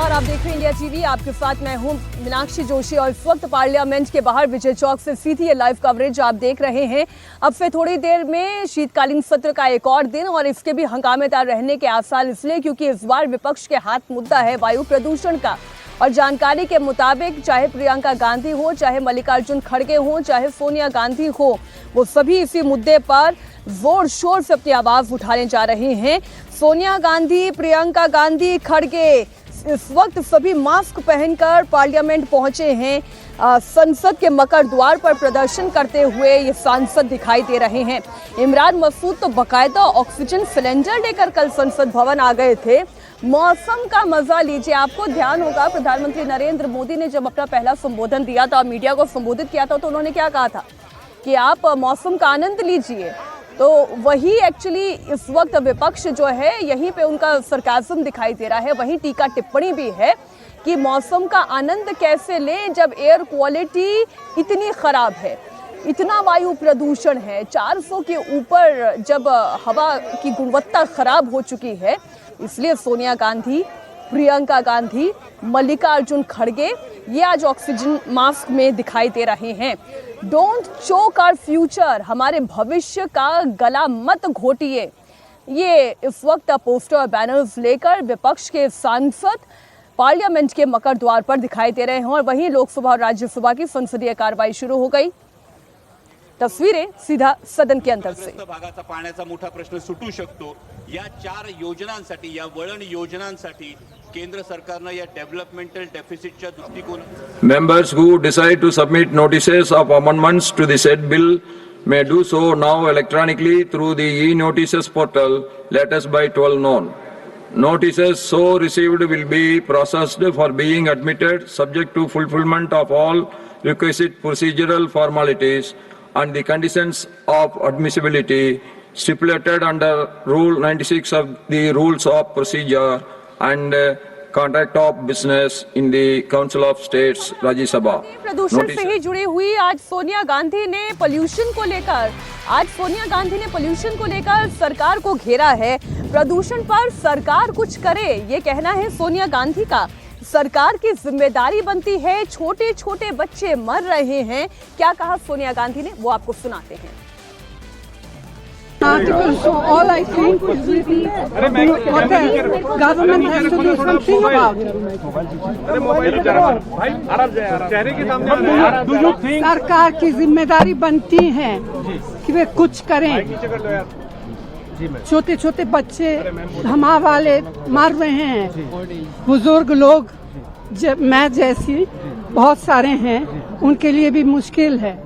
नमस्कार, आप देख रहे हैं इंडिया टीवी। आपके साथ मैं हूं मीनाक्षी जोशी और इस वक्त पार्लियामेंट के बाहर विजय चौक से सीधी ये लाइव कवरेज आप देख रहे हैं। अब से थोड़ी देर में शीतकालीन सत्र का एक और दिन और इसके भी हंगामेदार रहने के आसार, इसलिए क्योंकि इस बार विपक्ष के हाथ मुद्दा है वायु प्रदूषण का। और जानकारी के मुताबिक चाहे प्रियंका गांधी हो, चाहे मल्लिकार्जुन खड़गे हो, चाहे सोनिया गांधी हो, वो सभी इसी मुद्दे पर जोर शोर से अपनी आवाज उठाने जा रहे हैं। सोनिया गांधी, प्रियंका गांधी, खड़गे इस वक्त सभी मास्क पहनकर पार्लियामेंट पहुंचे हैं। संसद के मकर द्वार पर प्रदर्शन करते हुए ये सांसद दिखाई दे रहे हैं। इमरान मसूद तो बाकायदा ऑक्सीजन सिलेंडर लेकर कल संसद भवन आ गए थे। मौसम का मजा लीजिए। आपको ध्यान होगा प्रधानमंत्री नरेंद्र मोदी ने जब अपना पहला संबोधन दिया था, मीडिया को संबोधित किया था, तो उन्होंने क्या कहा था कि आप मौसम का आनंद लीजिए। तो वही एक्चुअली इस वक्त विपक्ष जो है यहीं पे उनका सरकाज़म दिखाई दे रहा है। वही टीका टिप्पणी भी है कि मौसम का आनंद कैसे ले जब एयर क्वालिटी इतनी ख़राब है, इतना वायु प्रदूषण है, 400 के ऊपर जब हवा की गुणवत्ता ख़राब हो चुकी है। इसलिए सोनिया गांधी, प्रियंका गांधी, मल्लिकार्जुन खड़गे ये आज ऑक्सीजन मास्क में दिखाई दे रहे हैं। डोंट चोक आवर फ्यूचर, हमारे भविष्य का गला मत घोटिए। ये इस वक्त पोस्टर और बैनर्स लेकर विपक्ष के सांसद पार्लियामेंट के मकर द्वार पर दिखाई दे रहे हैं। और वहीं लोकसभा और राज्यसभा की संसदीय कार्रवाई शुरू हो गई। तस्वीरें सीधा सदन के अंदर से। भागाचा पाण्याचा मोठा प्रश्न सुटू शकतो। या 4 योजनांसाठी, या वळण योजनांसाठी केंद्र सरकारने या डेव्हलपमेंटल डेफिसिटच्या दृष्टिकोन Members who decide to submit notices of amendments to the said bill may do so now electronically through the e-notices portal latest by 12 noon. Notices so received will be processed for being admitted subject to fulfillment of all requisite procedural formalities and the conditions of admissibility stipulated under Rule 96 of the Rules of Procedure and Contract of Business in the Council of States, Rajya Sabha. प्रदूषण से ही जुड़ी हुई आज सोनिया गांधी ने pollution को लेकर सरकार को घेरा है। प्रदूषण पर सरकार कुछ करे, ये कहना है सोनिया गांधी का। सरकार की जिम्मेदारी बनती है, छोटे छोटे बच्चे मर रहे हैं। क्या कहा सोनिया गांधी ने, वो आपको सुनाते हैं। Article, so all I think is what the government has to do something about it. सरकार की जिम्मेदारी बनती है कि वे कुछ करें। छोटे छोटे बच्चे धमा वाले मार रहे हैं, बुजुर्ग लोग मैं जैसी बहुत सारे हैं, उनके लिए भी मुश्किल है।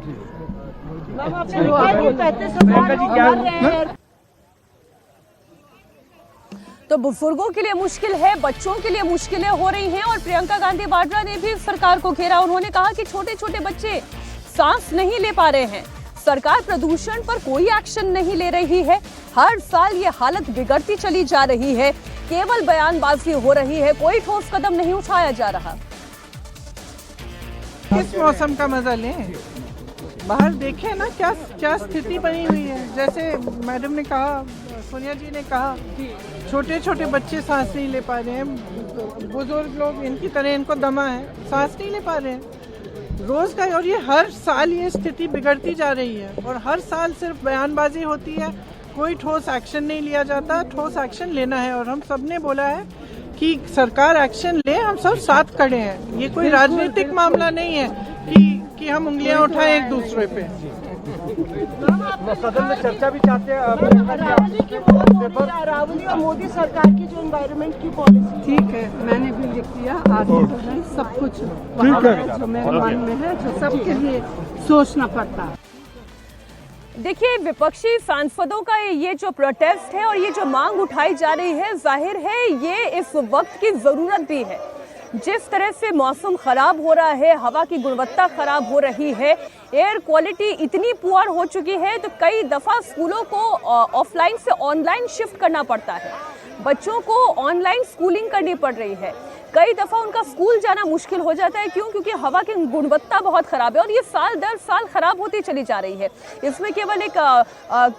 तो बुजुर्गों के लिए मुश्किल है, बच्चों के लिए मुश्किलें हो रही हैं। और प्रियंका गांधी वाड्रा ने भी सरकार को घेरा। उन्होंने कहा कि छोटे छोटे बच्चे सांस नहीं ले पा रहे हैं, सरकार प्रदूषण पर कोई एक्शन नहीं ले रही है। हर साल ये हालत बिगड़ती चली जा रही है, केवल बयानबाजी हो रही है, कोई ठोस कदम नहीं उठाया जा रहा। किस मौसम का मजा लें, बाहर देखें ना क्या स्थिति बनी हुई है। जैसे मैडम ने कहा, सोनिया जी ने कहा, छोटे छोटे बच्चे सांस नहीं ले पा रहे हैं, बुजुर्ग लोग इनकी तरह इनको दमा है, सांस नहीं ले पा रहे हैं रोज का। और ये हर साल ये स्थिति बिगड़ती जा रही है और हर साल सिर्फ बयानबाजी होती है, कोई ठोस एक्शन नहीं लिया जाता। ठोस एक्शन लेना है और हम सब ने बोला है कि सरकार एक्शन ले, हम सब साथ खड़े हैं। ये कोई राजनीतिक मामला नहीं है कि हम उंगलियां उठाएं एक दूसरे पे। सदन में चर्चा भी चाहते हैं रावली और मोदी सरकार की जो एनवायरनमेंट की पॉलिसी। ठीक है, मैंने भी लिख दिया आर्टिकल में, सब कुछ जो मेरे मन में है, जो सबके लिए सोचना पड़ता है। देखिए, विपक्षी सांसदों का ये जो प्रोटेस्ट है और ये जो मांग उठाई जा रही है, जाहिर है ये इस वक्त की जरूरत भी है। जिस तरह से मौसम खराब हो रहा है, हवा की गुणवत्ता खराब हो रही है, एयर क्वालिटी इतनी पुअर हो चुकी है, तो कई दफ़ा स्कूलों को ऑफलाइन से ऑनलाइन शिफ्ट करना पड़ता है। बच्चों को ऑनलाइन स्कूलिंग करनी पड़ रही है। कई दफ़ा उनका स्कूल जाना मुश्किल हो जाता है। क्यों? क्योंकि हवा की गुणवत्ता बहुत ख़राब है और ये साल दर साल ख़राब होती चली जा रही है। इसमें केवल एक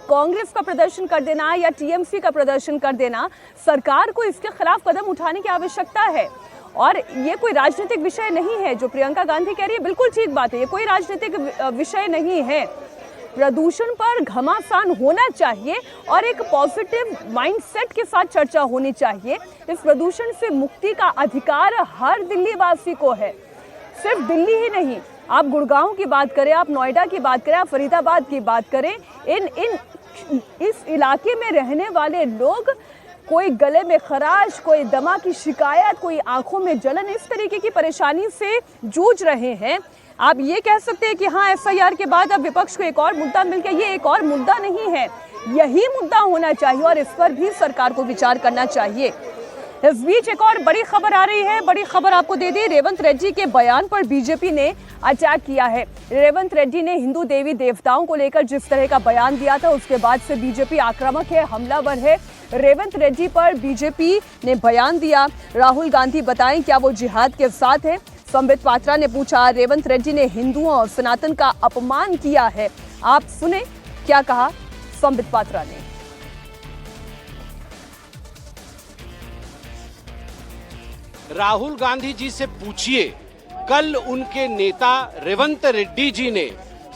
कांग्रेस का प्रदर्शन कर देना या टीएमसी का प्रदर्शन कर देना, सरकार को इसके खिलाफ कदम उठाने की आवश्यकता है। और ये कोई राजनीतिक विषय नहीं है। जो प्रियंका गांधी कह रही है बिल्कुल ठीक बात है, ये कोई राजनीतिक विषय नहीं है। प्रदूषण पर घमासान होना चाहिए और एक पॉजिटिव माइंडसेट के साथ चर्चा होनी चाहिए। इस प्रदूषण से मुक्ति का अधिकार हर दिल्ली वासी को है, सिर्फ दिल्ली ही नहीं। आप गुड़गांव की बात करें, आप नोएडा की बात करें, आप फरीदाबाद की बात करें, इस इलाके में रहने वाले लोग, कोई गले में खराश, कोई दमा की शिकायत, कोई आंखों में जलन, इस तरीके की परेशानी से जूझ रहे हैं। आप ये कह सकते हैं कि हाँ एफआईआर के बाद अब विपक्ष को एक और मुद्दा मिल गया, ये एक और मुद्दा नहीं है, यही मुद्दा होना चाहिए और इस पर भी सरकार को विचार करना चाहिए। इस बीच एक और बड़ी खबर आ रही है, बड़ी खबर आपको दे दी। रेवंत रेड्डी के बयान पर बीजेपी ने अटैक किया है। रेवंत रेड्डी ने हिंदू देवी देवताओं को लेकर जिस तरह का बयान दिया था उसके बाद से बीजेपी आक्रामक है, हमलावर है। रेवंत रेड्डी पर बीजेपी ने बयान दिया। राहुल गांधी बताएं क्या वो जिहाद के साथ है? संबित पात्रा ने पूछा, रेवंत रेड्डी ने हिंदुओं और सनातन का अपमान किया है। आप सुने क्या कहा संबित पात्रा ने। राहुल गांधी जी से पूछिए, कल उनके नेता रेवंत रेड्डी जी ने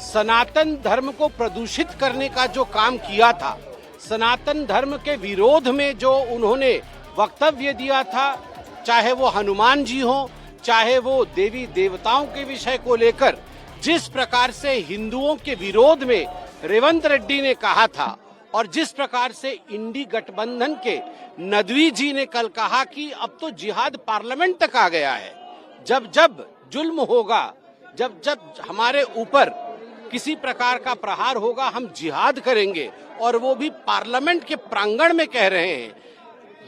सनातन धर्म को प्रदूषित करने का जो काम किया था, सनातन धर्म के विरोध में जो उन्होंने वक्तव्य दिया था, चाहे वो हनुमान जी हो, चाहे वो देवी देवताओं के विषय को लेकर जिस प्रकार से हिंदुओं के विरोध में रेवंत रेड्डी ने कहा था और जिस प्रकार से इंडी गठबंधन के नदवी जी ने कल कहा कि अब तो जिहाद पार्लियामेंट तक आ गया है, जब जब जुल्म होगा, जब जब हमारे ऊपर किसी प्रकार का प्रहार होगा हम जिहाद करेंगे, और वो भी पार्लियामेंट के प्रांगण में कह रहे हैं।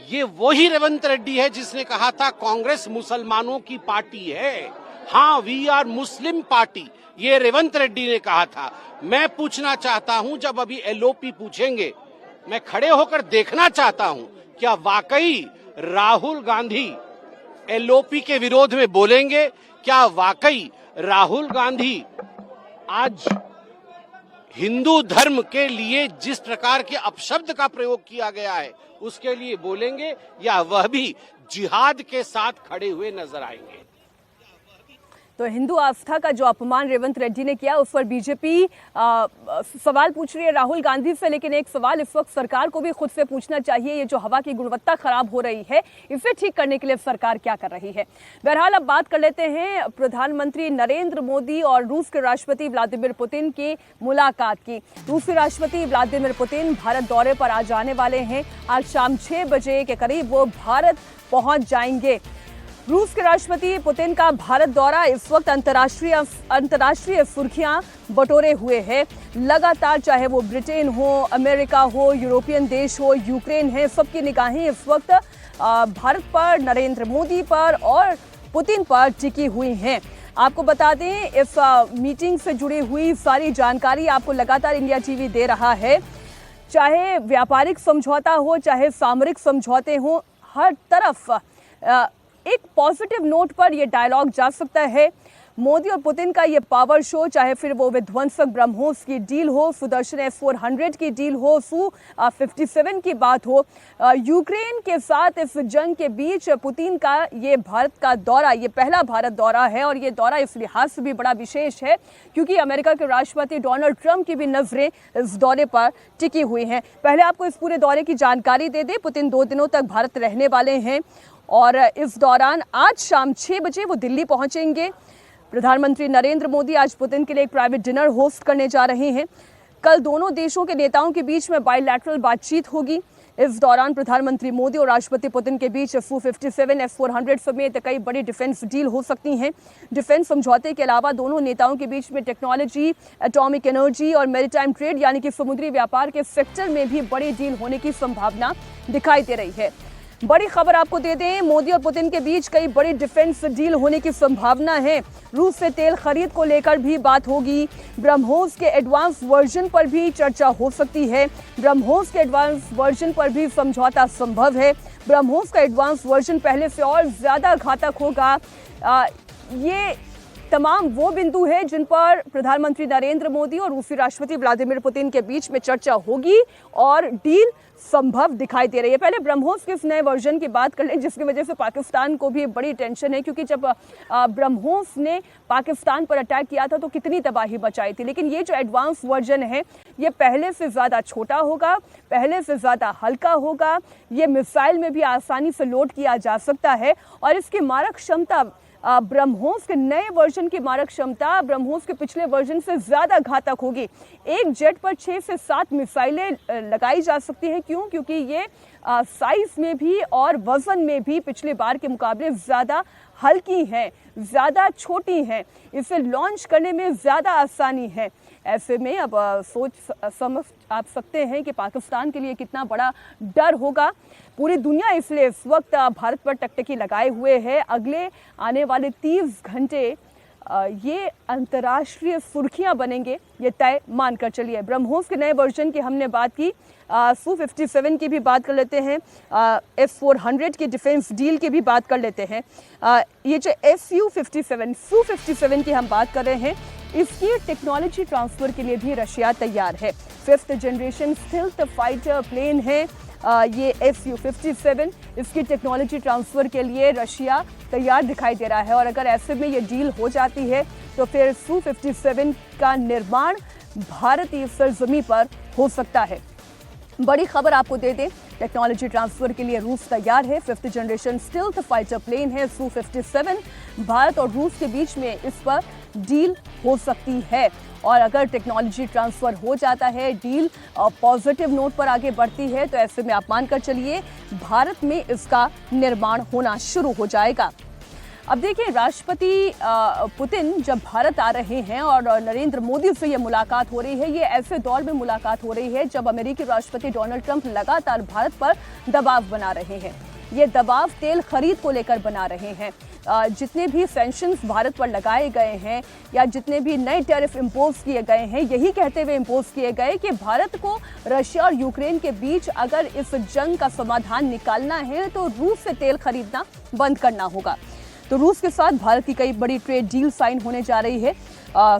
ये वही रेवंत रेड्डी है जिसने कहा था कांग्रेस मुसलमानों की पार्टी है, हाँ वी आर मुस्लिम पार्टी, ये रेवंत रेड्डी ने कहा था। मैं पूछना चाहता हूं, जब अभी एलओपी पूछेंगे, मैं खड़े होकर देखना चाहता हूं क्या वाकई राहुल गांधी एलओपी के विरोध में बोलेंगे? क्या वाकई राहुल गांधी आज हिंदू धर्म के लिए जिस प्रकार के अपशब्द का प्रयोग किया गया है उसके लिए बोलेंगे, या वह भी जिहाद के साथ खड़े हुए नजर आएंगे? तो हिंदू आस्था का जो अपमान रेवंत रेड्डी ने किया उस पर बीजेपी सवाल पूछ रही है राहुल गांधी से, लेकिन एक सवाल इस वक्त सरकार को भी खुद से पूछना चाहिए, ये जो हवा की गुणवत्ता खराब हो रही है इसे ठीक करने के लिए सरकार क्या कर रही है। बहरहाल अब बात कर लेते हैं प्रधानमंत्री नरेंद्र मोदी और रूस के राष्ट्रपति व्लादिमीर पुतिन की मुलाकात की। रूसी राष्ट्रपति व्लादिमीर पुतिन भारत दौरे पर आ जाने वाले हैं। आज शाम 6 बजे के करीब वो भारत पहुंच जाएंगे। रूस के राष्ट्रपति पुतिन का भारत दौरा इस वक्त अंतर्राष्ट्रीय सुर्खियां बटोरे हुए है। लगातार चाहे वो ब्रिटेन हो, अमेरिका हो, यूरोपियन देश हो, यूक्रेन है, सबकी निगाहें इस वक्त भारत पर, नरेंद्र मोदी पर और पुतिन पर टिकी हुई हैं। आपको बता दें इस मीटिंग से जुड़ी हुई सारी जानकारी आपको लगातार इंडिया टीवी दे रहा है। चाहे व्यापारिक समझौता हो, चाहे सामरिक समझौते हो, हर तरफ एक पॉजिटिव नोट पर यह डायलॉग जा सकता है। मोदी और पुतिन का ये पावर शो, चाहे फिर वो विध्वंसक ब्रह्मोस की डील हो, सुदर्शन S-400 की डील हो, Su-57 की बात हो, यूक्रेन के साथ इस जंग के बीच पुतिन का ये भारत का दौरा, ये पहला भारत दौरा है और ये दौरा इस लिहाज से भी बड़ा विशेष है क्योंकि अमेरिका के राष्ट्रपति डोनाल्ड ट्रंप की भी नजरें इस दौरे पर टिकी हुई हैं। पहले आपको इस पूरे दौरे की जानकारी दे दें। पुतिन 2 दिनों तक भारत रहने वाले हैं और इस दौरान आज शाम 6 बजे वो दिल्ली पहुंचेंगे। प्रधानमंत्री नरेंद्र मोदी आज पुतिन के लिए एक प्राइवेट डिनर होस्ट करने जा रहे हैं। कल दोनों देशों के नेताओं के बीच में बायलैटरल बातचीत होगी। इस दौरान प्रधानमंत्री मोदी और राष्ट्रपति पुतिन के बीच Su-57 S-400 समेत कई बड़ी डिफेंस डील हो सकती हैं। डिफेंस समझौते के अलावा दोनों नेताओं के बीच में टेक्नोलॉजी, एटॉमिक एनर्जी और मैरीटाइम ट्रेड यानी कि समुद्री व्यापार के सेक्टर में भी बड़ी डील होने की संभावना दिखाई दे रही है। बड़ी खबर आपको दे दें, मोदी और पुतिन के बीच कई बड़ी डिफेंस डील होने की संभावना है। रूस से तेल खरीद को लेकर भी बात होगी। ब्रह्मोस के एडवांस वर्जन पर भी चर्चा हो सकती है। ब्रह्मोस के एडवांस वर्जन पर भी समझौता संभव है। ब्रह्मोस का एडवांस वर्जन पहले से और ज्यादा घातक होगा। ये तमाम वो बिंदु है जिन पर प्रधानमंत्री नरेंद्र मोदी और रूसी राष्ट्रपति व्लादिमीर पुतिन के बीच में चर्चा होगी और डील संभव दिखाई दे रही है। पहले ब्रह्मोस के इस नए वर्जन की बात कर लें, जिसकी वजह से पाकिस्तान को भी बड़ी टेंशन है, क्योंकि जब ब्रह्मोस ने पाकिस्तान पर अटैक किया था तो कितनी तबाही मचाई थी। लेकिन ये जो एडवांस वर्जन है ये पहले से ज़्यादा छोटा होगा, पहले से ज़्यादा हल्का होगा, ये मिसाइल में भी आसानी से लोड किया जा सकता है और इसकी मारक क्षमता ब्रह्मोस के नए वर्जन की मारक क्षमता ब्रह्मोस के पिछले वर्जन से ज़्यादा घातक होगी। एक जेट पर 6 से 7 मिसाइलें लगाई जा सकती हैं। क्यों? क्योंकि ये साइज में भी और वज़न में भी पिछले बार के मुकाबले ज़्यादा हल्की हैं, ज़्यादा छोटी हैं, इसे लॉन्च करने में ज़्यादा आसानी है। ऐसे में अब सोच समझ आप सकते हैं कि पाकिस्तान के लिए कितना बड़ा डर होगा। पूरी दुनिया इसलिए इस वक्त भारत पर टकटकी लगाए हुए है। अगले आने वाले 30 घंटे ये अंतर्राष्ट्रीय सुर्खियां बनेंगे, ये तय मानकर चलिए। ब्रह्मोस के नए वर्जन की हमने बात की, Su-57 की भी बात कर लेते हैं, S-400 की डिफेंस डील की भी बात कर लेते हैं। ये जो Su-57 की हम बात कर रहे हैं, इसकी टेक्नोलॉजी ट्रांसफर के लिए भी रशिया तैयार है। 5th generation stealth fighter plane है ये Su-57, इसकी टेक्नोलॉजी ट्रांसफ़र के लिए रशिया तैयार दिखाई दे रहा है। और अगर ऐसे में ये डील हो जाती है तो फिर Su-57 का निर्माण भारतीय सरजमीं पर हो सकता है। बड़ी खबर आपको दे दें, टेक्नोलॉजी ट्रांसफ़र के लिए रूस तैयार है। 5th generation stealth fighter plane है Su-57। भारत और रूस के बीच में इस पर डील हो सकती है और अगर टेक्नोलॉजी ट्रांसफ़र हो जाता है, डील पॉजिटिव नोट पर आगे बढ़ती है, तो ऐसे में आप मानकर चलिए भारत में इसका निर्माण होना शुरू हो जाएगा। अब देखिए, राष्ट्रपति पुतिन जब भारत आ रहे हैं और नरेंद्र मोदी से ये मुलाकात हो रही है, ये ऐसे दौर में मुलाकात हो रही है जब अमेरिकी राष्ट्रपति डोनाल्ड ट्रंप लगातार भारत पर दबाव बना रहे हैं। ये दबाव तेल खरीद को लेकर बना रहे हैं। जितने भी सैंक्शंस भारत पर लगाए गए हैं या जितने भी नए टैरिफ इम्पोज किए गए हैं, यही कहते हुए इम्पोज किए गए कि भारत को रशिया और यूक्रेन के बीच अगर इस जंग का समाधान निकालना है तो रूस से तेल खरीदना बंद करना होगा। तो रूस के साथ भारत की कई बड़ी ट्रेड डील साइन होने जा रही है।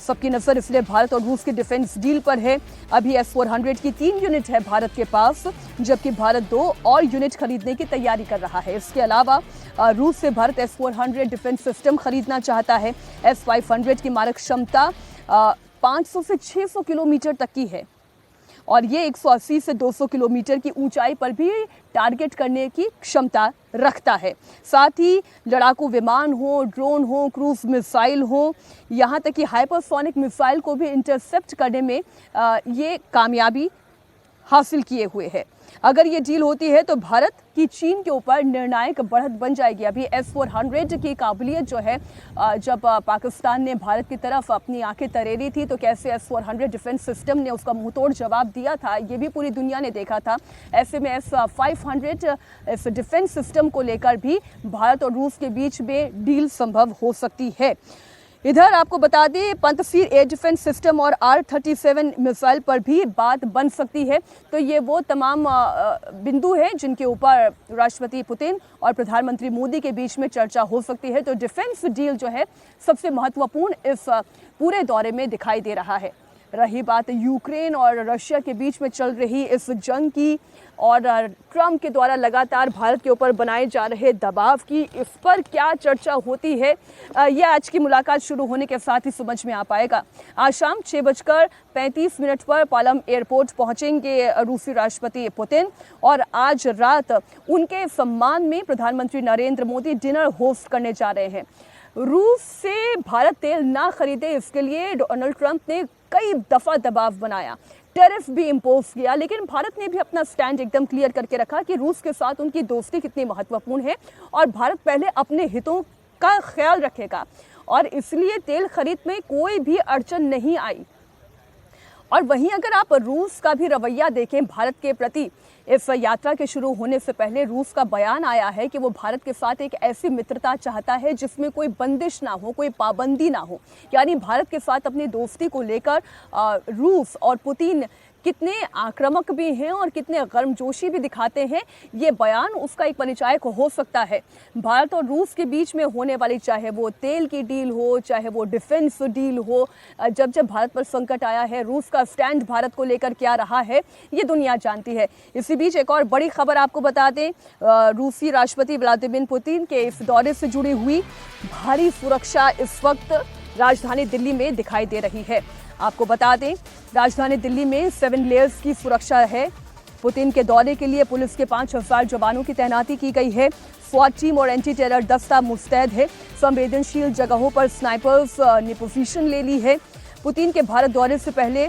सबकी नज़र इसलिए भारत और रूस की डिफेंस डील पर है। अभी S-400 की 3 यूनिट है भारत के पास, जबकि भारत 2 और यूनिट खरीदने की तैयारी कर रहा है। इसके अलावा रूस से भारत S-400 डिफेंस सिस्टम खरीदना चाहता है। S-500 की मारक क्षमता 500 से 600 किलोमीटर तक की है और ये 180 से 200 किलोमीटर की ऊंचाई पर भी टारगेट करने की क्षमता रखता है। साथ ही लड़ाकू विमान हो, ड्रोन हो, क्रूज मिसाइल हो, यहाँ तक कि हाइपरसोनिक मिसाइल को भी इंटरसेप्ट करने में ये कामयाबी हासिल किए हुए है। अगर ये डील होती है तो भारत की चीन के ऊपर निर्णायक बढ़त बन जाएगी। अभी S-400 की काबिलियत जो है, जब पाकिस्तान ने भारत की तरफ अपनी आंखें तरेरी थी तो कैसे S-400 डिफेंस सिस्टम ने उसका मुंहतोड़ जवाब दिया था, ये भी पूरी दुनिया ने देखा था। ऐसे में S-500 इस डिफेंस सिस्टम को लेकर भी भारत और रूस के बीच में डील संभव हो सकती है। इधर आपको बता दें, पंतसीर एयर डिफेंस सिस्टम और R-37 मिसाइल पर भी बात बन सकती है। तो ये वो तमाम बिंदु हैं जिनके ऊपर राष्ट्रपति पुतिन और प्रधानमंत्री मोदी के बीच में चर्चा हो सकती है। तो डिफेंस डील जो है सबसे महत्वपूर्ण इस पूरे दौरे में दिखाई दे रहा है। रही बात यूक्रेन और रशिया के बीच में चल रही इस जंग की और ट्रंप के द्वारा लगातार भारत के ऊपर बनाए जा रहे दबाव की, इस पर क्या चर्चा होती है, यह आज की मुलाकात शुरू होने के साथ ही समझ में आ पाएगा। आज शाम 6:35 पर पालम एयरपोर्ट पहुंचेंगे रूसी राष्ट्रपति पुतिन और आज रात उनके सम्मान में प्रधानमंत्री नरेंद्र मोदी डिनर होस्ट करने जा रहे हैं। रूस से भारत तेल ना खरीदे, इसके लिए डोनाल्ड ट्रंप ने कई दफ़ा दबाव बनाया, टैरिफ भी इम्पोज किया, लेकिन भारत ने भी अपना स्टैंड एकदम क्लियर करके रखा कि रूस के साथ उनकी दोस्ती कितनी महत्वपूर्ण है और भारत पहले अपने हितों का ख्याल रखेगा और इसलिए तेल खरीद में कोई भी अड़चन नहीं आई। और वहीं अगर आप रूस का भी रवैया देखें भारत के प्रति, इस यात्रा के शुरू होने से पहले रूस का बयान आया है कि वो भारत के साथ एक ऐसी मित्रता चाहता है जिसमें कोई बंदिश ना हो, कोई पाबंदी ना हो। यानी भारत के साथ अपनी दोस्ती को लेकर रूस और पुतिन कितने आक्रामक भी हैं और कितने गर्मजोशी भी दिखाते हैं, ये बयान उसका एक परिचायक हो सकता है। भारत और रूस के बीच में होने वाली, चाहे वो तेल की डील हो, चाहे वो डिफेंस डील हो, जब भारत पर संकट आया है, रूस का स्टैंड भारत को लेकर क्या रहा है, ये दुनिया जानती है। इसी बीच एक और बड़ी खबर आपको बता दें, रूसी राष्ट्रपति व्लादिमीर पुतिन के इस दौरे से जुड़ी हुई भारी सुरक्षा इस वक्त राजधानी दिल्ली में दिखाई दे रही है। आपको बता दें, राजधानी दिल्ली में 7 लेयर्स की सुरक्षा है। पुतिन के दौरे के लिए पुलिस के 5000 जवानों की तैनाती की गई है। स्वाट टीम और एंटी टेरर दस्ता मुस्तैद है। संवेदनशील जगहों पर स्नाइपर्स ने पोजीशन ले ली है। पुतिन के भारत दौरे से पहले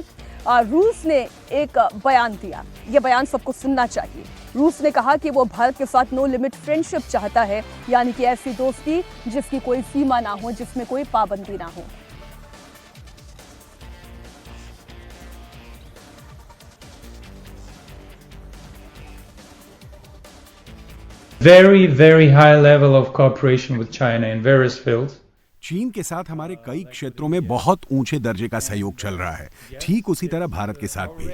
रूस ने एक बयान दिया, यह बयान सबको सुनना चाहिए। रूस ने कहा कि वो भारत के साथ नो लिमिट फ्रेंडशिप चाहता है, यानी कि ऐसी दोस्ती जिसकी कोई सीमा ना हो, जिसमें कोई पाबंदी ना हो। Very, very high level of cooperation with China in various fields. चीन के साथ हमारे कई क्षेत्रों में बहुत ऊंचे दर्जे का सहयोग चल रहा है, ठीक उसी तरह भारत के साथ भी।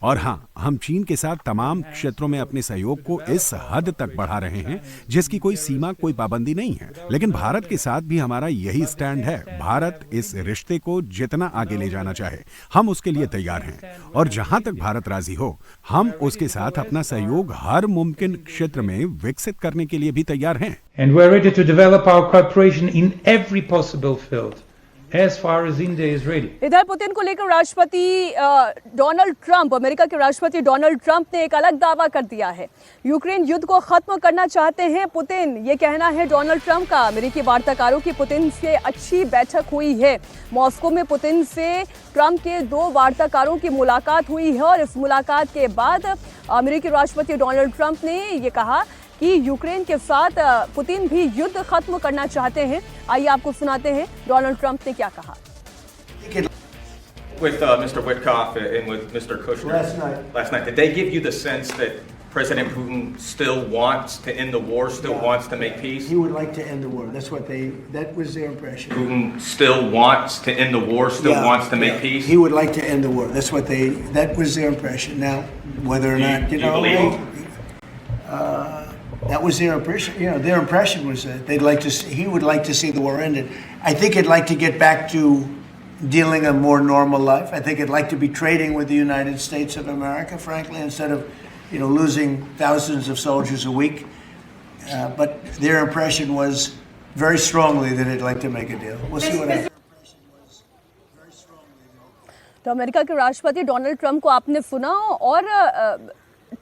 और हाँ, हम चीन के साथ तमाम क्षेत्रों में अपने सहयोग को इस हद तक बढ़ा रहे हैं जिसकी कोई सीमा, कोई पाबंदी नहीं है। लेकिन भारत के साथ भी हमारा यही स्टैंड है। भारत इस रिश्ते को जितना आगे ले जाना चाहे, हम उसके लिए तैयार हैं। और जहां तक भारत राजी हो, हम उसके साथ अपना सहयोग हर मुमकिन क्षेत्र में विकसित करने के लिए भी तैयार हैं। And we're ready to develop our cooperation in every possible field, as far as India is ready. इधर पुतिन को लेकर राष्ट्रपति डोनाल्ड ट्रंप, अमेरिका के राष्ट्रपति डोनाल्ड ट्रंप ने एक अलग दावा कर दिया है। यूक्रेन युद्ध को खत्म करना चाहते हैं पुतिन, ये कहना है डोनाल्ड ट्रंप का। अमेरिकी वार्ताकारों की पुतिन से अच्छी बैठक हुई है। मॉस्को में पुतिन से ट्रंप के 2 वार्ताकारों की मुलाकात हुई है और इस मुलाकात के बाद अमेरिकी राष्ट्रपति डोनाल्ड ट्रंप ने ये कहा कि यूक्रेन के साथ पुतिन भी युद्ध खत्म करना चाहते हैं। आइए आपको सुनाते हैं डोनाल्ड ट्रंप ने क्या कहा। With Mr. Witkoff and with Mr. Kushner last night, did they give you the sense that President Putin still wants to end the war, still wants to make peace? He would like to end the war. That was their impression. Putin still wants to end the war, still wants to make peace? He would like to end the war. That was their impression. Now, whether or not, you believe him? That was their impression. Their impression was that they'd like to see, he would like to see the war ended. I think he'd like to get back to dealing a more normal life. I think he'd like to be trading with the United States of America, frankly, instead of, losing thousands of soldiers a week. But their impression was very strongly that he'd like to make a deal. We'll see what happens. तो America के राष्ट्रपति Donald Trump को आपने सुना और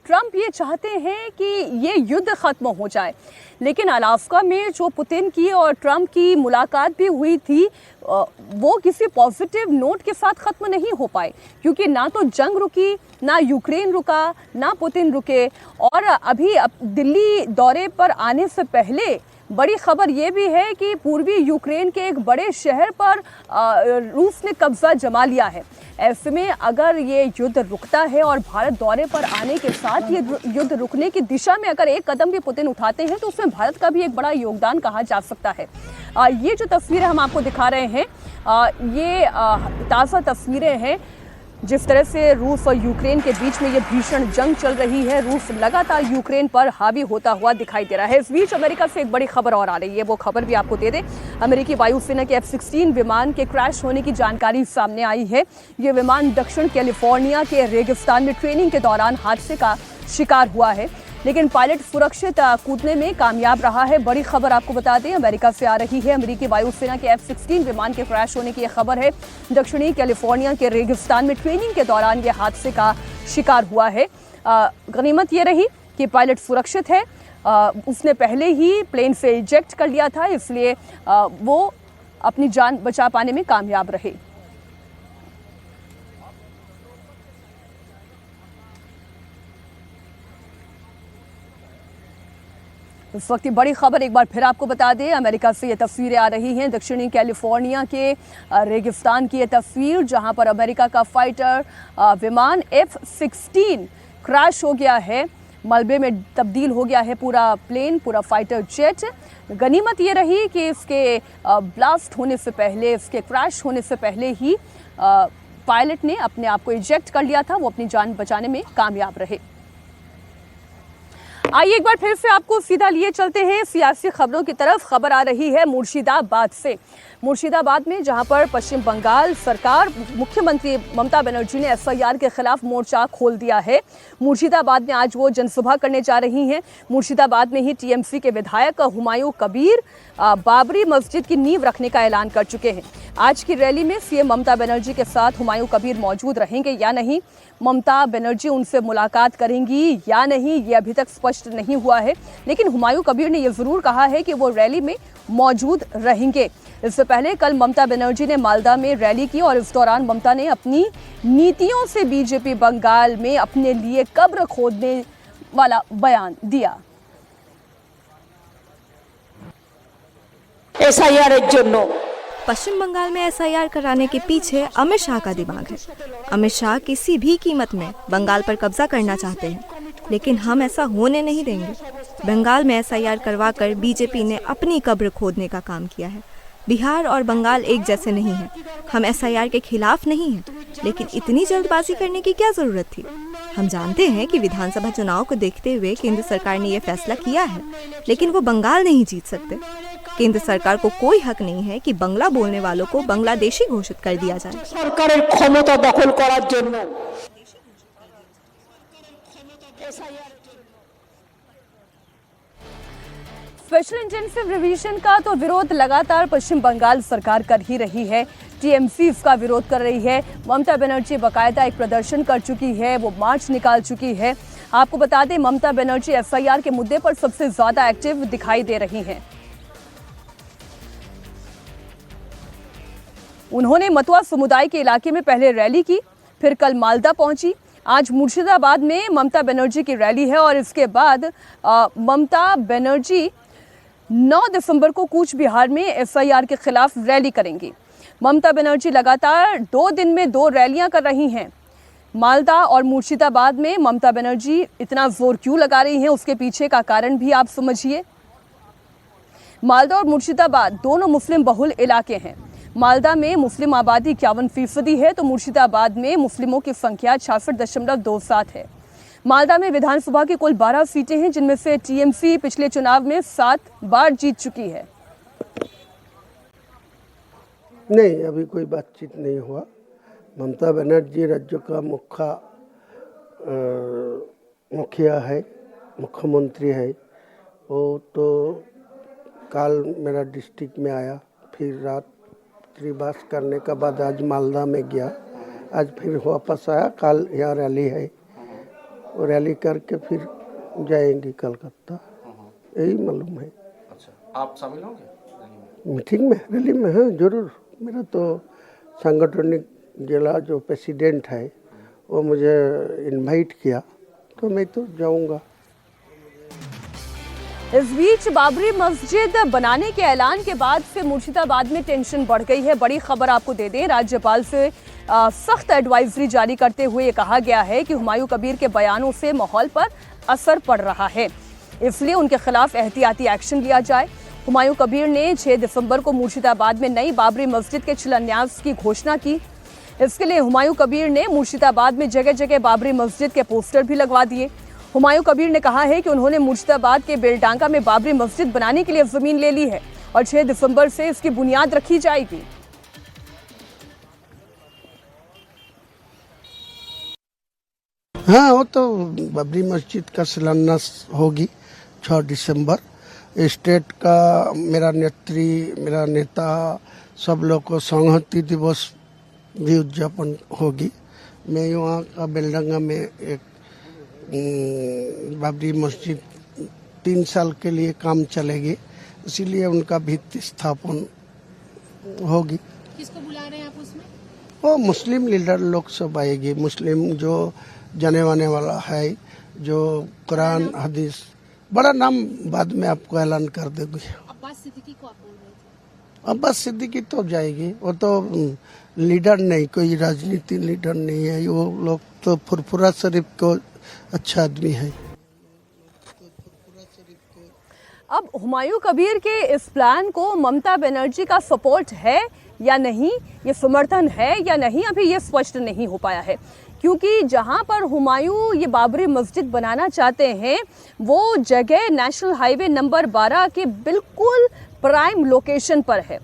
Trump ये चाहते हैं कि ये युद्ध खत्म हो जाए। लेकिन अलास्का में जो पुतिन की और ट्रंप की मुलाकात भी हुई थी, वो किसी पॉजिटिव नोट के साथ खत्म नहीं हो पाए, क्योंकि ना तो जंग रुकी, ना यूक्रेन रुका, ना पुतिन रुके। और अभी दिल्ली दौरे पर आने से पहले बड़ी खबर ये भी है कि पूर्वी यूक्रेन के एक बड़े शहर पर रूस ने कब्जा जमा लिया है। ऐसे में अगर ये युद्ध रुकता है और भारत दौरे पर आने के साथ ये युद्ध रुकने की दिशा में अगर एक कदम भी पुतिन उठाते हैं तो उसमें भारत का भी एक बड़ा योगदान कहा जा सकता है। ये जो तस्वीरें हम आपको दिखा रहे हैं, ये ताज़ा तस्वीरें हैं जिस तरह से रूस और यूक्रेन के बीच में ये भीषण जंग चल रही है। रूस लगातार यूक्रेन पर हावी होता हुआ दिखाई दे रहा है। इस बीच अमेरिका से एक बड़ी खबर और आ रही है, वो खबर भी आपको दे दें। अमेरिकी वायुसेना के F-16 विमान के क्रैश होने की जानकारी सामने आई है। ये विमान दक्षिण कैलिफोर्निया के रेगिस्तान में ट्रेनिंग के दौरान हादसे का शिकार हुआ है, लेकिन पायलट सुरक्षित कूदने में कामयाब रहा है। बड़ी खबर आपको बता दें, अमेरिका से आ रही है। अमेरिकी वायुसेना के F-16 विमान के क्रैश होने की यह खबर है। दक्षिणी कैलिफोर्निया के रेगिस्तान में ट्रेनिंग के दौरान यह हादसे का शिकार हुआ है। गनीमत ये रही कि पायलट सुरक्षित है। उसने पहले ही प्लेन से इजेक्ट कर लिया था, इसलिए वो अपनी जान बचा पाने में कामयाब रहे। इस वक्त की बड़ी खबर एक बार फिर आपको बता दें, अमेरिका से ये तस्वीरें आ रही हैं दक्षिणी कैलिफोर्निया के रेगिस्तान की ये तस्वीर, जहां पर अमेरिका का फाइटर विमान F-16 क्रैश हो गया है। मलबे में तब्दील हो गया है पूरा प्लेन, पूरा फाइटर जेट। गनीमत ये रही कि इसके ब्लास्ट होने से पहले, इसके क्रैश होने से पहले ही पायलट ने अपने आप को इजेक्ट कर लिया था, वो अपनी जान बचाने में कामयाब रहे। आइए एक बार फिर से आपको सीधा लिए चलते हैं सियासी खबरों की तरफ। खबर आ रही है मुर्शिदाबाद से। मुर्शिदाबाद में जहां पर पश्चिम बंगाल सरकार मुख्यमंत्री ममता बनर्जी ने एसआईआर के खिलाफ मोर्चा खोल दिया है। मुर्शिदाबाद में आज वो जनसभा करने जा रही हैं। मुर्शिदाबाद में ही टीएमसी के विधायक हुमायूं कबीर बाबरी मस्जिद की नींव रखने का ऐलान कर चुके हैं। आज की रैली में सीएम ममता बनर्जी के साथ हुमायूं कबीर मौजूद रहेंगे या नहीं, ममता बनर्जी उनसे मुलाकात करेंगी या नहीं, ये अभी तक स्पष्ट नहीं हुआ है। लेकिन हुमायूं कबीर ने यह जरूर कहा है कि वो रैली में मौजूद रहेंगे। इससे पहले कल ममता बनर्जी ने मालदा में रैली की और इस दौरान ममता ने अपनी नीतियों से बीजेपी बंगाल में अपने लिए कब्र खोदने वाला बयान दिया। एसआईआर जन्नो पश्चिम बंगाल में एसआईआर कराने के पीछे अमित शाह का दिमाग है। अमित शाह किसी भी कीमत में बंगाल पर कब्जा करना चाहते हैं, लेकिन हम ऐसा होने नहीं देंगे। बंगाल में एसआईआर करवाकर बीजेपी ने अपनी कब्र खोदने का काम किया है। बिहार और बंगाल एक जैसे नहीं हैं। हम एसआईआर के खिलाफ नहीं हैं, लेकिन इतनी जल्दबाजी करने की क्या जरूरत थी? हम जानते हैं कि विधानसभा चुनाव को देखते हुए केंद्र सरकार ने यह फैसला किया है, लेकिन वो बंगाल नहीं जीत सकते। केंद्र सरकार को कोई हक नहीं है कि बंगला बोलने वालों को बांग्लादेशी घोषित कर दिया जाए। सरकारेर क्षमता दखल करार जन्य स्पेशल इंटेंसिव रिवीजन का तो विरोध लगातार पश्चिम बंगाल सरकार कर ही रही है। टीएमसी इसका विरोध कर रही है। ममता बनर्जी बाकायदा एक प्रदर्शन कर चुकी है, वो मार्च निकाल चुकी है। आपको बता दें, ममता बनर्जी एसआईआर के मुद्दे पर सबसे ज्यादा एक्टिव दिखाई दे रही हैं। उन्होंने मतुआ समुदाय के इलाके में पहले रैली की, फिर कल मालदा पहुंची। आज मुर्शिदाबाद में ममता बनर्जी की रैली है और इसके बाद ममता बनर्जी 9 दिसंबर को कूच बिहार में एसआईआर के खिलाफ रैली करेंगी। ममता बनर्जी लगातार 2 दिन में 2 रैलियां कर रही हैं। मालदा और मुर्शिदाबाद में ममता बनर्जी इतना जोर क्यों लगा रही हैं, उसके पीछे का कारण भी आप समझिए। मालदा और मुर्शिदाबाद दोनों मुस्लिम बहुल इलाके हैं। मालदा में मुस्लिम आबादी 51% है, तो मुर्शिदाबाद में मुस्लिमों की संख्या 66.27 है। मालदा में विधानसभा की कुल 12 सीटें हैं, जिनमें से टीएमसी पिछले चुनाव में 7 बार जीत चुकी है। नहीं, अभी कोई बातचीत नहीं हुआ। ममता बनर्जी राज्य का मुखिया है, मुख्यमंत्री है। वो तो कल मेरा डिस्ट्रिक्ट में आया, फिर रात्रिवास करने के बाद आज मालदा में गया, आज फिर वापस आया। कल यहाँ रैली है, वो रैली करके फिर जाएंगी कलकत्ता, यही मालूम है। अच्छा, आप शामिल होंगे मीटिंग में, रैली में? हाँ जरूर। मेरा तो सांगठनिक जिला जो प्रेसिडेंट है वो मुझे इनवाइट किया, तो मैं तो जाऊंगा। इस बीच बाबरी मस्जिद बनाने के ऐलान के बाद से मुर्शिदाबाद में टेंशन बढ़ गई है। बड़ी खबर आपको दे दें, राज्यपाल से सख्त एडवाइजरी जारी करते हुए ये कहा गया है कि हुमायूं कबीर के बयानों से माहौल पर असर पड़ रहा है, इसलिए उनके खिलाफ एहतियाती एक्शन लिया जाए। हुमायूं कबीर ने 6 दिसंबर को मुर्शिदाबाद में नई बाबरी मस्जिद के शिलान्यास की घोषणा की। इसके लिए हुमायूं कबीर ने मुर्शिदाबाद में जगह जगह बाबरी मस्जिद के पोस्टर भी लगवा दिए। हुमायूं कबीर ने कहा है कि उन्होंने मुर्शिदाबाद के बेलडांगा में बाबरी मस्जिद बनाने के लिए जमीन ले ली है और 6 दिसंबर से इसकी बुनियाद रखी जाएगी। हाँ, वो तो बाबरी मस्जिद का शिलान्यास होगी 6 दिसंबर। स्टेट का मेरा नेता सब लोग को संहति दिवस भी उद्यापन होगी। मैं यहाँ का बेलडंगा में एक बाबरी मस्जिद 3 साल के लिए काम चलेगी, इसीलिए उनका भित्ति स्थापन होगी। किसको बुला रहे हैं आप उसमें? वो मुस्लिम लीडर लोग सब आएगी। मुस्लिम जो जाने वाने वाला है, जो कुरान हदीस, बड़ा नाम बाद में आपको ऐलान कर देंगे। अब्बास सिद्दीकी को आप बोल रहे थे? अब्बास सिद्दीकी तो जाएगी, वो तो लीडर नहीं, कोई राजनीति लीडर नहीं है। वो लोग तो फुरफुरा शरीफ को अच्छा आदमी है। अब हुमायूं कबीर के इस प्लान को ममता बनर्जी का सपोर्ट है या नहीं, ये समर्थन है या नहीं, अभी ये स्पष्ट नहीं हो पाया है। क्योंकि जहां पर हुमायूं ये बाबरी मस्जिद बनाना चाहते हैं वो जगह नेशनल हाईवे नंबर 12 के बिल्कुल प्राइम लोकेशन पर है।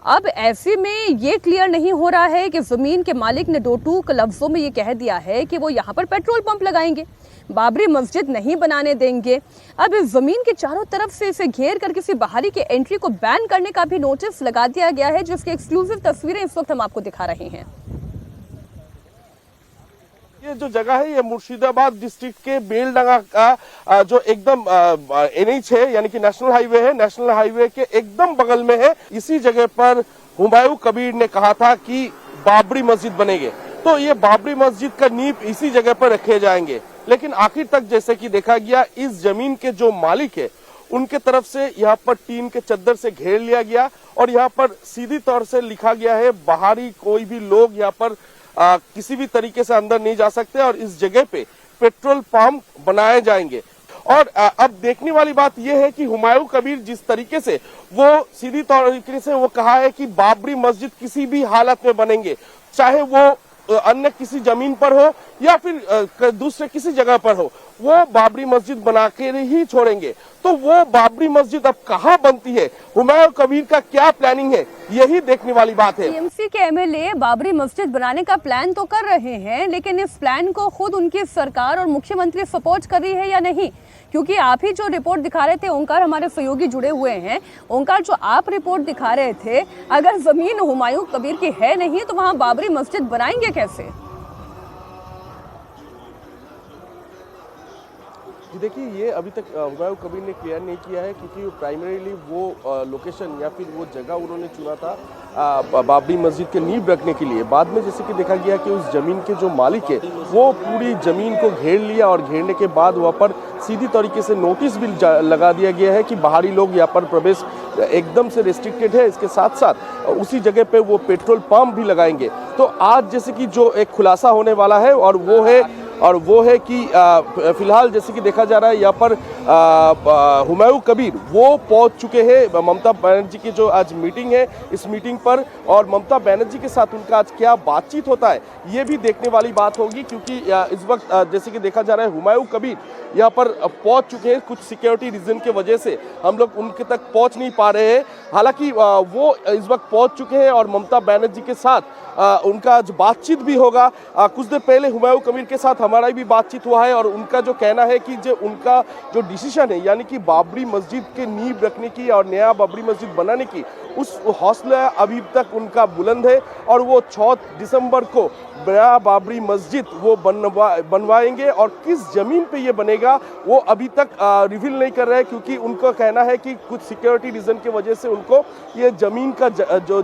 अब ऐसे में ये क्लियर नहीं हो रहा है कि ज़मीन के मालिक ने दो टूक लफ्ज़ों में ये कह दिया है कि वो यहाँ पर पेट्रोल पंप लगाएंगे, बाबरी मस्जिद नहीं बनाने देंगे। अब इस ज़मीन के चारों तरफ से इसे घेर कर किसी बाहरी की एंट्री को बैन करने का भी नोटिस लगा दिया गया है, जिसकी एक्सक्लूसिव तस्वीरें इस वक्त हम आपको दिखा रहे हैं। ये जो जगह है ये मुर्शिदाबाद डिस्ट्रिक्ट के बेलडंगा का जो एकदम NH है यानी कि नेशनल हाईवे है, नेशनल हाईवे के एकदम बगल में है। इसी जगह पर हुमायूं कबीर ने कहा था कि बाबरी मस्जिद बनेंगे, तो ये बाबरी मस्जिद का नींव इसी जगह पर रखे जाएंगे। लेकिन आखिर तक जैसे कि देखा गया, इस जमीन के जो मालिक है उनके तरफ से यहाँ पर टीन के चद्दर से घेर लिया गया और यहाँ पर सीधी तौर से लिखा गया है बाहरी कोई भी लोग यहाँ पर किसी भी तरीके से अंदर नहीं जा सकते और इस जगह पे पेट्रोल पंप बनाए जाएंगे। और अब देखने वाली बात यह है कि हुमायूं कबीर जिस तरीके से वो सीधी तरीके से वो कहा है कि बाबरी मस्जिद किसी भी हालत में बनेंगे, चाहे वो अन्य किसी जमीन पर हो या फिर दूसरे किसी जगह पर हो, वो बाबरी मस्जिद बना के ही छोड़ेंगे। तो वो बाबरी मस्जिद अब कहाँ बनती है, हुमायूं कबीर का क्या प्लानिंग है, यही देखने वाली बात है। टीएमसी के MLA बाबरी मस्जिद बनाने का प्लान तो कर रहे हैं, लेकिन इस प्लान को खुद उनकी सरकार और मुख्यमंत्री सपोर्ट कर रही है या नहीं? क्योंकि आप ही जो रिपोर्ट दिखा रहे थे, ओंकार हमारे सहयोगी जुड़े हुए हैं, ओंकार जो आप रिपोर्ट दिखा रहे थे, अगर जमीन हुमायूं कबीर की है नहीं तो वहां बाबरी मस्जिद बनाएंगे कैसे? जी देखिए, ये अभी तक हुमायूं कबीर ने क्लियर नहीं किया है, क्योंकि प्राइमरीली वो लोकेशन या फिर वो जगह उन्होंने चुना था बाबरी मस्जिद के नींव रखने के लिए। बाद में जैसे कि देखा गया कि उस जमीन के जो मालिक है वो पूरी जमीन को घेर लिया और घेरने के बाद वहाँ पर सीधी तरीके से नोटिस भी लगा दिया गया है कि बाहरी लोग यहाँ पर प्रवेश एकदम से रेस्ट्रिक्टेड है। इसके साथ साथ उसी जगह पे वो पेट्रोल पंप भी लगाएंगे। तो आज जैसे कि जो एक खुलासा होने वाला है और वो है कि फिलहाल जैसे कि देखा जा रहा है यहाँ पर हुमायूं कबीर वो पहुंच चुके हैं ममता बनर्जी की जो आज मीटिंग है, इस मीटिंग पर, और ममता बनर्जी के साथ उनका आज क्या बातचीत होता है ये भी देखने वाली बात होगी। क्योंकि इस वक्त जैसे कि देखा जा रहा है हुमायूं कबीर यहाँ पर पहुंच चुके हैं, कुछ सिक्योरिटी रीजन के वजह से हम लोग उनके तक पहुंच नहीं पा रहे हैं। हालांकि वो इस वक्त पहुंच चुके हैं और ममता बनर्जी के साथ उनका आज बातचीत भी होगा। कुछ देर पहले हुमायूं कबीर के साथ हमारा भी बातचीत हुआ है और उनका जो कहना है कि जो उनका जो डिसीजन है यानी कि बाबरी मस्जिद के नींव रखने की और नया बाबरी मस्जिद बनाने की, उस हौसला अभी तक उनका बुलंद है और वो 6 दिसंबर को नया बाबरी मस्जिद वो बनवाएंगे। और किस जमीन पे ये बनेगा वो अभी तक रिवील नहीं कर रहे हैं, क्योंकि उनका कहना है कि कुछ सिक्योरिटी रीजन की वजह से उनको ये जमीन का जो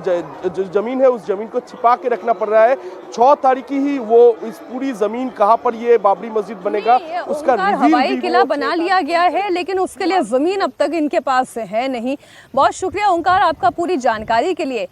जमीन है उस जमीन को छिपा के रखना पड़ रहा है। 6 तारीख ही वो इस पूरी जमीन कहाँ पर ये बाबरी मस्जिद बनेगा उसका हवाई किला बना लिया गया है, लेकिन उसके लिए जमीन अब तक इनके पास है नहीं। बहुत शुक्रिया ओंकार आपका पूरी जानकारी के लिए।